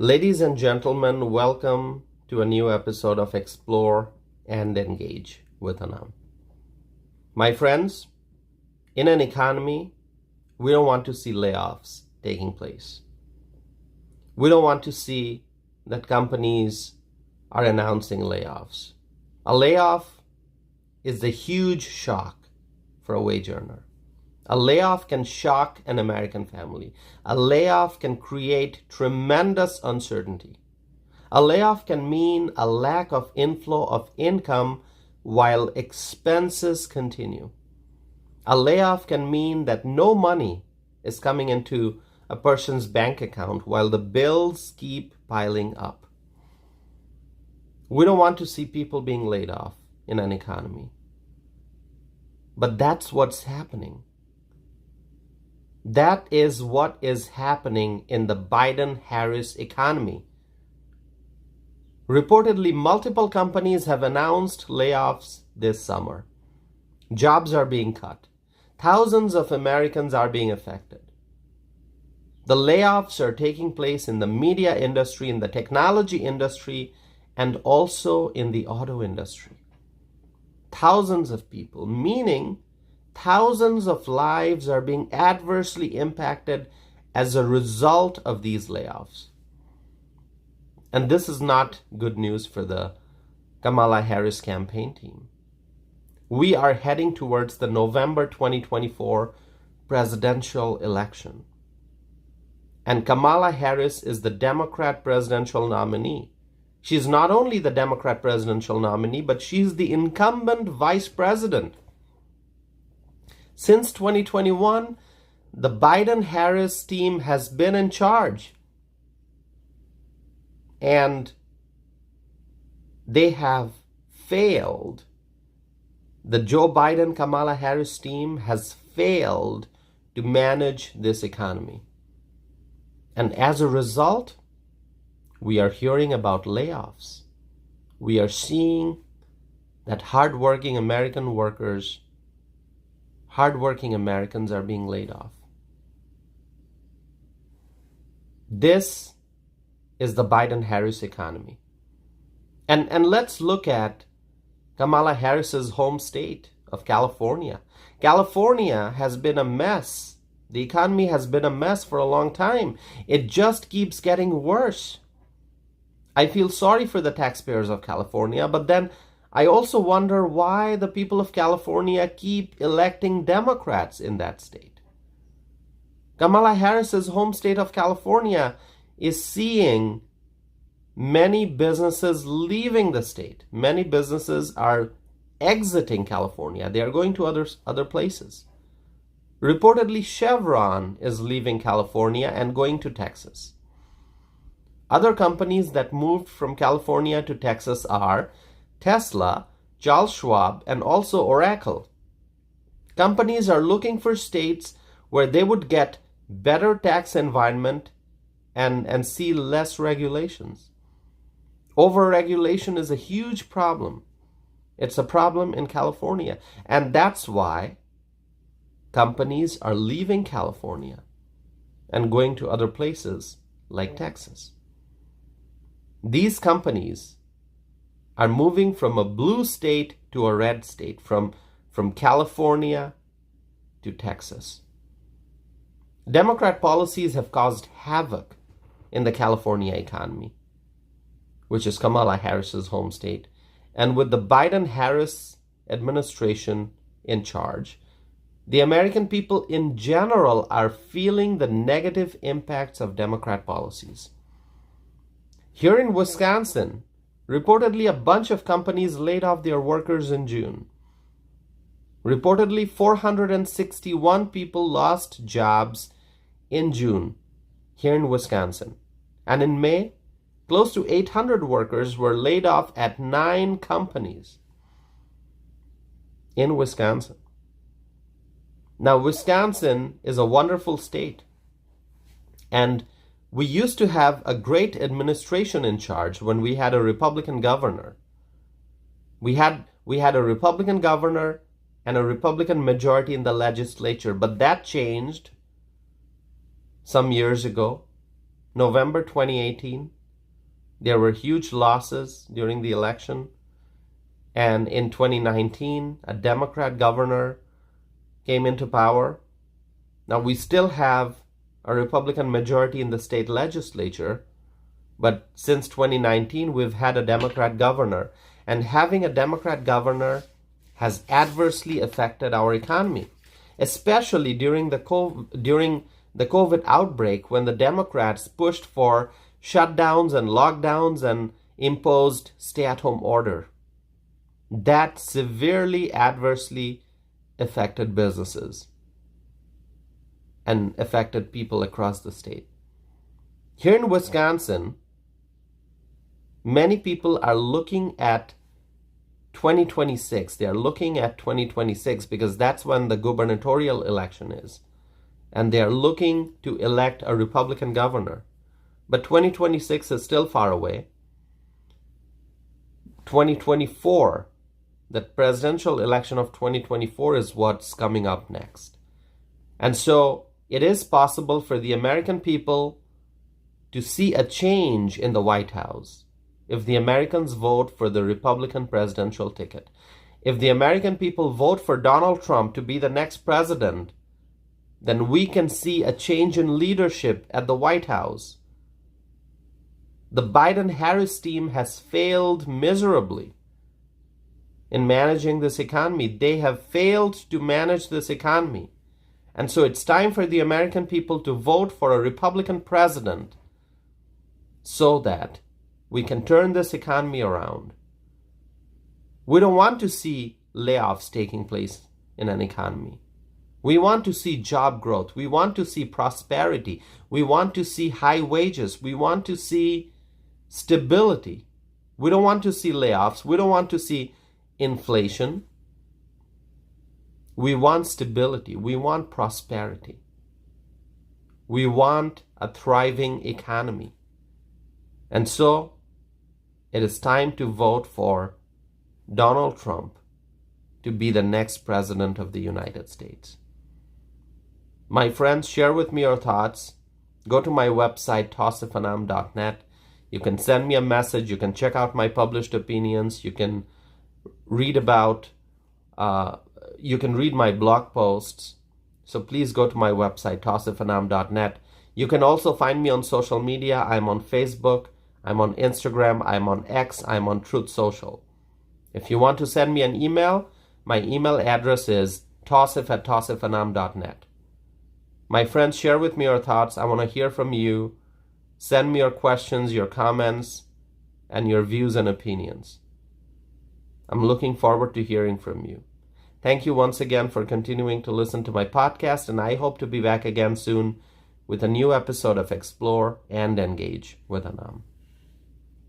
Ladies and gentlemen, welcome to a new episode of Explore and Engage with Anam. My friends, in an economy, we don't want to see layoffs taking place. We don't want to see that companies are announcing layoffs. A layoff is a huge shock for a wage earner. A layoff can shock an American family. A layoff can create tremendous uncertainty. A layoff can mean a lack of inflow of income while expenses continue. A layoff can mean that no money is coming into a person's bank account while the bills keep piling up. We don't want to see people being laid off in an economy. But that's what's happening. That is what is happening in the Biden-Harris economy. Reportedly, multiple companies have announced layoffs this summer. Jobs are being cut. Thousands of Americans are being affected. The layoffs are taking place in the media industry, in the technology industry, and also in the auto industry. Thousands of people, meaning thousands of lives are being adversely impacted as a result of these layoffs. And this is not good news for the Kamala Harris campaign team. We are heading towards the November 2024 presidential election. And Kamala Harris is the Democrat presidential nominee. She's not only the Democrat presidential nominee, but she's the incumbent vice president. Since 2021, the Biden-Harris team has been in charge. And they have failed. The Joe Biden-Kamala Harris team has failed to manage this economy. And as a result, we are hearing about layoffs. We are seeing that hardworking Americans are being laid off. This is the Biden-Harris economy. And let's look at Kamala Harris's home state of California. California has been a mess. The economy has been a mess for a long time. It just keeps getting worse. I feel sorry for the taxpayers of California, but then I also wonder why the people of California keep electing Democrats in that state. Kamala Harris's home state of California is seeing many businesses leaving the state. Many businesses are exiting California. They are going to other places. Reportedly, Chevron is leaving California and going to Texas. Other companies that moved from California to Texas are Tesla, Charles Schwab, and also Oracle. Companies are looking for states where they would get better tax environment and see less regulations. Over-regulation is a huge problem. It's a problem in California. And that's why companies are leaving California and going to other places like Texas. These companies are moving from a blue state to a red state, from California to Texas. Democrat policies have caused havoc in the California economy, which is Kamala Harris's home state. And with the Biden-Harris administration in charge, the American people in general are feeling the negative impacts of Democrat policies. Here in Wisconsin, reportedly a bunch of companies laid off their workers in June. Reportedly 461 people lost jobs in June here in Wisconsin. And in May, close to 800 workers were laid off at 9 companies in Wisconsin. Now, Wisconsin is a wonderful state. And we used to have a great administration in charge when we had a Republican governor. We had a Republican governor and a Republican majority in the legislature, but that changed some years ago. November 2018, there were huge losses during the election. And in 2019, a Democrat governor came into power. Now, we still have a Republican majority in the state legislature, but since 2019, we've had a Democrat governor. And having a Democrat governor has adversely affected our economy, especially during the COVID outbreak, when the Democrats pushed for shutdowns and lockdowns and imposed stay-at-home order. That severely adversely affected businesses and affected people across the state. Here in Wisconsin, many people are looking at 2026. They are looking at 2026 because that's when the gubernatorial election is. And they are looking to elect a Republican governor. But 2026 is still far away. 2024, the presidential election of 2024 is what's coming up next. And so it is possible for the American people to see a change in the White House if the Americans vote for the Republican presidential ticket. If the American people vote for Donald Trump to be the next president, then we can see a change in leadership at the White House. The Biden-Harris team has failed miserably in managing this economy. They have failed to manage this economy. And so it's time for the American people to vote for a Republican president so that we can turn this economy around. We don't want to see layoffs taking place in an economy. We want to see job growth. We want to see prosperity. We want to see high wages. We want to see stability. We don't want to see layoffs. We don't want to see inflation. We want stability. We want prosperity. We want a thriving economy. And so it is time to vote for Donald Trump to be the next president of the United States. My friends, share with me your thoughts. Go to my website, tossifanam.net. You can send me a message. You can check out my published opinions. You can read my blog posts. So please go to my website, tossifanam.net. You can also find me on social media. I'm on Facebook. I'm on Instagram. I'm on X. I'm on Truth Social. If you want to send me an email, my email address is tossif@tossifanam.net. My friends, share with me your thoughts. I want to hear from you. Send me your questions, your comments, and your views and opinions. I'm looking forward to hearing from you. Thank you once again for continuing to listen to my podcast, and I hope to be back again soon with a new episode of Explore and Engage with Anam.